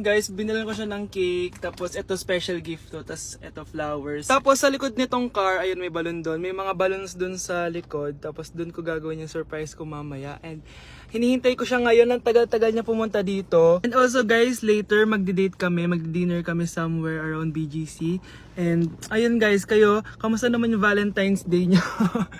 Guys, binilan ko siya ng cake, tapos ito special gift to, tapos ito flowers. Tapos sa likod nitong car, ayun may balon doon. May mga balloons doon sa likod, tapos doon ko gagawin yung surprise ko mamaya. And hinihintay ko siya ngayon, ang tagal-tagal niya pumunta dito. And also guys, later magdi-date kami, magdi-dinner kami somewhere around BGC. And ayun guys, kayo, kamusta naman yung Valentine's Day niyo?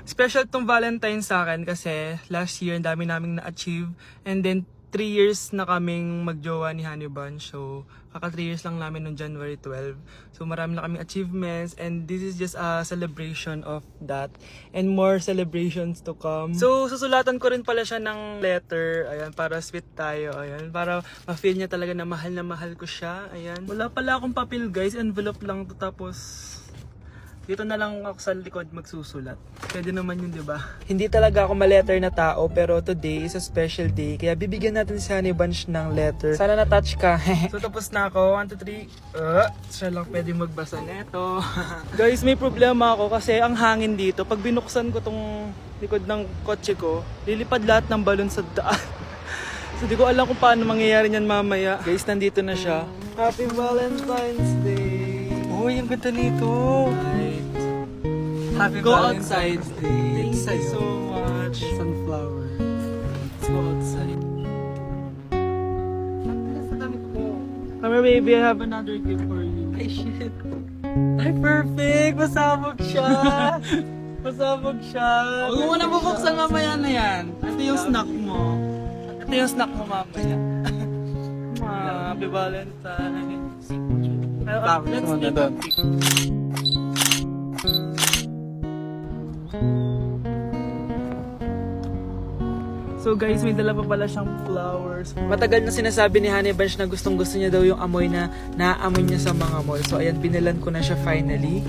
Special tong Valentine's sa akin kasi last year ang dami naming na-achieve. And then 3 years na kaming magjowa ni Honey Bunch. So, kaka 3 years lang namin noong January 12. So, marami na kaming achievements. And this is just a celebration of that. And more celebrations to come. So, susulatan ko rin pala siya ng letter. Ayan, para sweet tayo. Ayan, para ma-feel niya talaga na mahal ko siya. Ayan. Wala pala akong papel guys. Envelope lang to. Tapos, dito na lang ako sa likod magsusulat. Pwede naman yun, di ba? Hindi talaga ako ma-letter na tao, pero today is a special day. Kaya bibigyan natin si Honey Bunch ng letter. Sana na-touch ka. So tapos na ako. 1, 2, 3. Siya lang pwede magbasa neto. Guys, may problema ako kasi ang hangin dito. Pag binuksan ko tong likod ng kotse ko, lilipad lahat ng balon sa daan. So di ko alam kung paano mangyayari niyan mamaya. Guys, nandito na siya. Happy Valentine's Day! Uy, ang ganda nito! Happy Go Valentine's Day. Thank you so much. Sunflower. Let's go outside. Come here, baby. I have another gift for you. Ay, shit. Ay, perfect! Masabog siya! Pasabog siya. Huwag mo na bubuksan mamaya na yan. Ito yung snack mo. Ito yung snack mo mamaya. Happy Valentine's. Let's make a So guys, may dala pa pala siyang flowers. Matagal na sinasabi ni Honey Bunch na gustong gusto niya daw yung amoy na naamoy niya sa mga mall. So ayan, binilan ko na siya finally.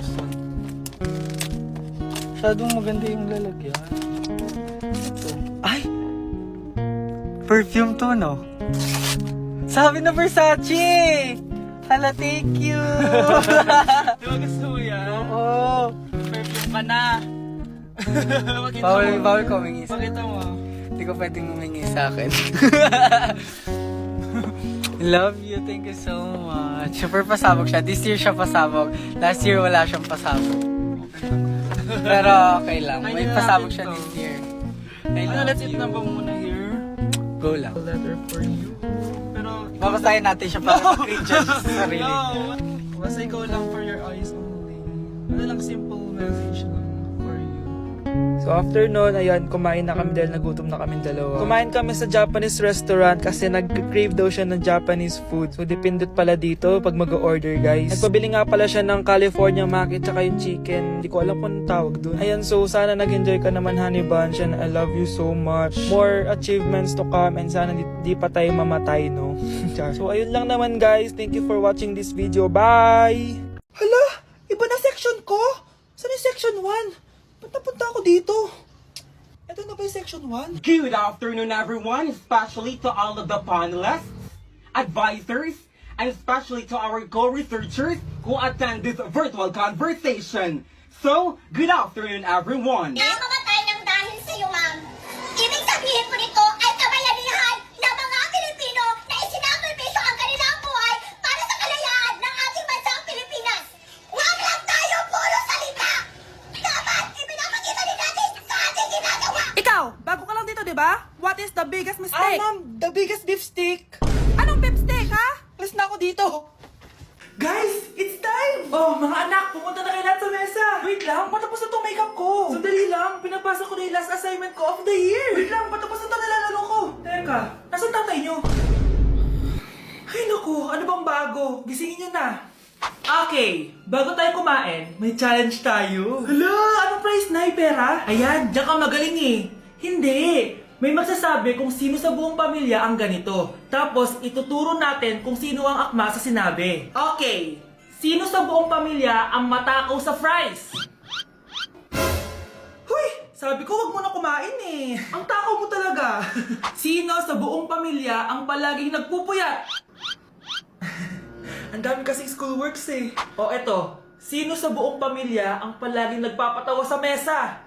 Masyadong maganda yung lalagyan. Ito. Ay! Perfume to, no? Sabi na Versace! Hala, thank you! Di ba gusto mo yan? Oo! Perfume ka na. Bawal ko humingi sa Pakita mo. Hindi ko pwedeng humingi sa akin. Love you, thank you so much. Super pasabog siya. This year siya pasabog. Last year wala siyang pasabog. Pero okay lang. May pasabog siya this year. I love Let's eat you. na ba muna here? Go lang. A letter for you. Pero Babasahin natin siya para mag-recharge sa sarili. no! Basta ikaw lang for your eyes only. Ano lang simple message lang for you. So after noon, ayan, kumain na kami dahil nagutom na kami dalawa. Kumain kami sa Japanese restaurant kasi nag-crave daw siya ng Japanese food. So dependent pala dito pag mag-order guys. Nagpabili nga pala siya ng California Maki tsaka yung chicken. Hindi ko alam kung anong tawag doon. Ayan, so sana nag-enjoy ka naman Honey Bunch and I love you so much. More achievements to come and sana di pa tayo mamatay, no? So ayun lang naman guys. Thank you for watching this video. Bye! Hala! Iba na section ko! Saan yung section 1? Ba't napunta ako dito? Ito na ba yung section 1? Good afternoon, everyone, especially to all of the panelists, advisors, and especially to our co-researchers who attend this virtual conversation. So, good afternoon, everyone. Kaya mamatay ng dahil sa iyo, ma'am. Ibig sabihin po nito ay kabayanihan ng mga Pilipino na isinakripisyo ang kanilang buhay para sa kalayaan ng ating bansang Pilipinas. Huwag lang tayo puro salita! Dapat ipinapakita din natin sa ating ginagawa! Ikaw, bago ka lang dito, di ba? What is the biggest mistake? Ma'am, the biggest beef stick. Anong beef steak, ha? Alas na ako dito. Guys, it's time! Oh, mga anak, pumunta na kayo lahat sa mesa. Wait lang, patapos na itong makeup ko. Sandali lang, pinapasa ko na yung last assignment ko of the year. Wait lang, patapos na ito nilalaro ko. Teka, nasan tatay nyo? Ay naku, ano bang bago? Gisingin nyo na. Okay, bago tayo kumain, may challenge tayo. Hala, anong prize na? Pera? Ayan, diyan ka magaling eh. Hindi. May magsasabi kung sino sa buong pamilya ang ganito. Tapos, ituturo natin kung sino ang akma sa sinabi. Okay. Sino sa buong pamilya ang matakaw sa fries? Huy! Sabi ko, wag mo na kumain eh. Ang takaw mo talaga. Sino sa buong pamilya ang palaging nagpupuyat? Ang dami kasing schoolworks eh. O eto, sino sa buong pamilya ang palaging nagpapatawa sa mesa?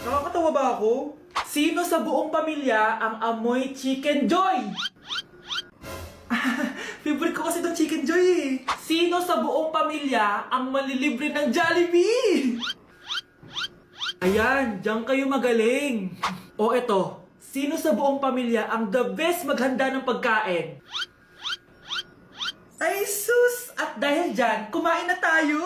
Nakakatawa ba ako? Sino sa buong pamilya ang amoy chicken joy? kasi itong Chicken Joy eh. Sino sa buong pamilya ang malilibre ng Jollibee? Ayan, diyan kayo magaling. O eto, sino sa buong pamilya ang the best maghanda ng pagkain? Ay sus! At dahil dyan, kumain na tayo!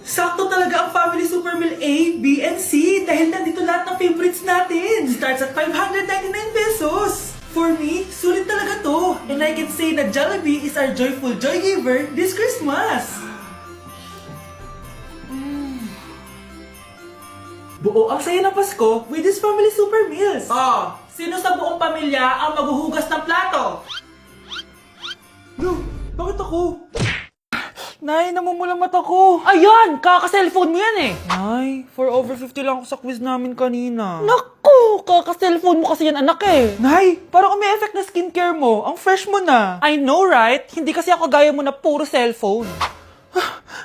Sakto talaga ang Family Super Meal A, B, and C dahil nandito lahat ng favorites natin. Starts at 599 pesos. For me, sulit talaga to. And I can say na Jollibee is our joyful joy giver this Christmas. Buo ang saya ng Pasko with this Family Super Meals. Oh, sino sa buong pamilya ang maghuhugas ng plato? No, bakit ako? Nay, namumulang mata ko. Ayan! Kaka-cellphone mo yan eh! Nay, for over 50 lang ako sa quiz namin kanina. Naku! Kaka-cellphone mo kasi yan anak eh! Nay, parang may effect na skincare mo. Ang fresh mo na. I know right? Hindi kasi ako gaya mo na puro cellphone.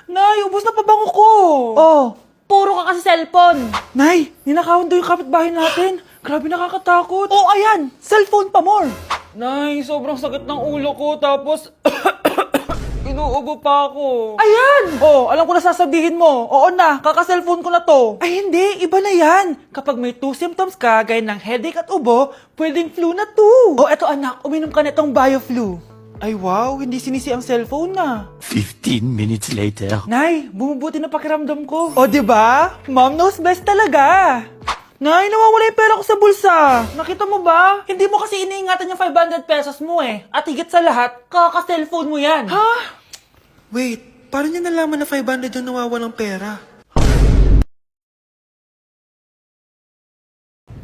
Nay, ubos na pabango ko. Oh, puro ka kasi cellphone! Nay, ninakawan daw yung kapitbahay natin. Grabe nakakatakot. Oh, ayan! Cellphone pa more! Nay, sobrang sakit ng ulo ko. Tapos, inuubo pa ako. Ayan! Oh, alam ko na sasabihin mo. Oo na, kaka-cellphone ko na to. Ay hindi, iba na yan. Kapag may 2 symptoms ka, gaya ng headache at ubo, pwedeng flu na to. Oh, eto anak, uminom ka nitong BioFlu. Ay wow, hindi sinisi ang cellphone na. 15 minutes later. Nay, bumubuti na pakiramdam ko. O, diba? Mom knows best talaga. Nay, nawawala yung pera ko sa bulsa. Nakita mo ba? Hindi mo kasi iniingatan yung 500 pesos mo eh. At higit sa lahat, kaka-cellphone mo yan. Ha? Wait, paano niya nalaman na 500 yung nawawalang pera?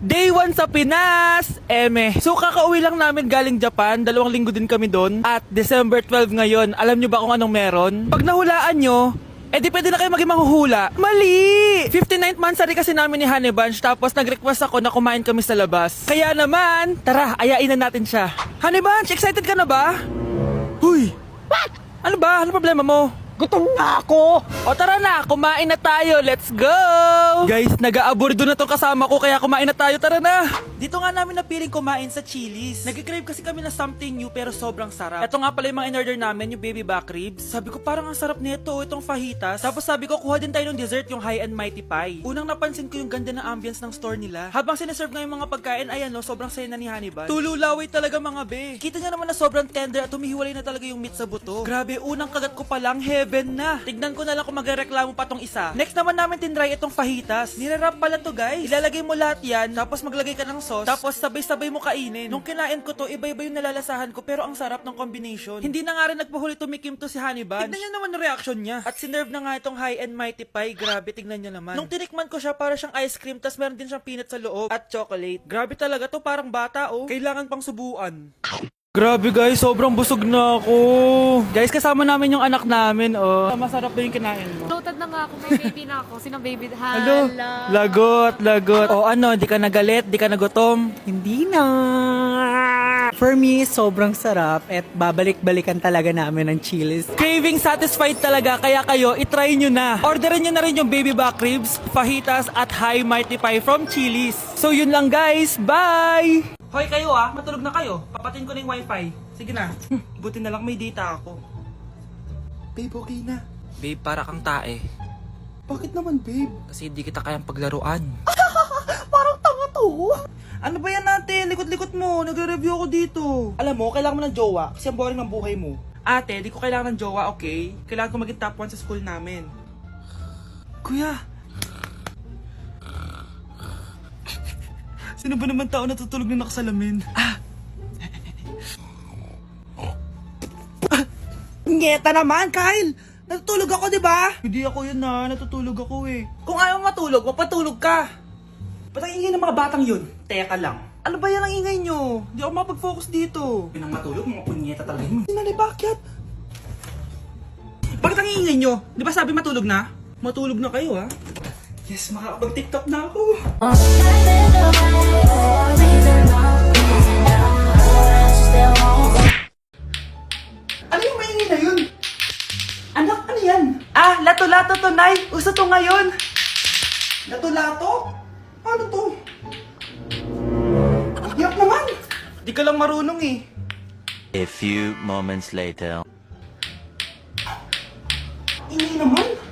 Day 1 sa Pinas! Eme. So kakauwi lang namin galing Japan, 2 linggo din kami doon. At December 12 ngayon, alam nyo ba kung anong meron? Pag nahulaan nyo, di pwede na kayo maging manghuhula. Mali! 59th monthsary kasi namin ni Honey Bunch, tapos nag-request ako na kumain kami sa labas. Kaya naman, tara, ayain na natin siya. Honey Bunch, excited ka na ba? Huy! What? Ano ba? Ano problema mo? Gutom na ako! O tara na, kumain na tayo. Let's go! Guys, nag-aabordo na tong kasama ko kaya kumain na tayo. Tara na! Dito nga namin napiling kumain sa Chili's. Nag-crave kasi kami na something new pero sobrang sarap. Ito nga pala yung mga in-order namin, yung baby back ribs. Sabi ko parang ang sarap nito, itong fajitas. Tapos sabi ko kuha din tayo ng dessert, yung high and mighty pie. Unang napansin ko yung ganda ng ambience ng store nila. Habang sineserve nga yung mga pagkain, ayan no, sobrang saya na ni Honey Bun. Tululaway talaga mga be. Kita niya naman na sobrang tender at humihiwalay na talaga yung meat sa buto. Grabe, unang kagat ko pa lang, heaven na. Tignan ko na lang kung magreklamo pa tong isa. Next naman namin tinry itong fajitas. Nirarap pala to guys. Ilalagay mo lahat yan, tapos maglagay ka ng sauce, tapos sabay-sabay mo kainin. Nung kinain ko to, iba-iba yung nalalasahan ko pero ang sarap ng combination. Hindi na nga rin nagpahuli tumikim to si Honey Bun. Tignan niyo naman yung reaction niya. At sinerve na nga itong high and mighty pie. Grabe, tignan niyo naman. Nung tinikman ko siya, para siyang ice cream, tas meron din siyang peanut sa loob at chocolate. Grabe talaga to, parang bata oh. Kailangan pang subuan. Grabe guys, sobrang busog na ako. Guys, kasama namin yung anak namin, oh. Masarap ba yung kinain mo? Loaded na nga ako, may baby na ako. Sinong baby? Hello? Lagot. O ano, di ka nagalit, di ka nagutom? Hindi na. For me, sobrang sarap at babalik-balikan talaga namin ng Chili's. Craving satisfied talaga, kaya kayo, itry nyo na. Orderin nyo na rin yung baby back ribs, fajitas at high mighty pie from Chili's. So yun lang guys, bye! Hoy kayo matulog na kayo. Papatin ko na yung wifi. Sige na. Buti na lang may data ako. Babe, okay na. Babe, para kang tae. Bakit naman, babe? Kasi hindi kita kayang paglaruan. Parang tanga to. Ano ba yan natin? Likot-likot mo. Nagre-review ako dito. Alam mo, kailangan mo ng jowa kasi ang boring ng buhay mo. Ate, di ko kailangan ng jowa, okay? Kailangan ko maging top 1 sa school namin. Kuya! Sino ba naman tao natutulog na nakasalamin? Ngeta naman, Kyle! Natutulog ako, di ba? Hindi ako yun natutulog ako eh. Kung ayaw matulog, mapatulog ka. Ba't ang ingay ng mga batang yun? Teka lang. Ano ba yan ang ingay nyo? Hindi ako mapag-focus dito. Pinang matulog, mga punyeta talaga yun. Sinali, bakit? Bakit ang ingay nyo? Di ba sabi matulog na? Matulog na kayo Yes, makakapag-tiktok na ako. Ano yung maingay na yun? Anak, ano yan? Lato-lato to, Nay. Uso to ngayon. Lato-lato? Ano to? Iyak naman! Di ka lang marunong eh. A few moments later. Ingay naman!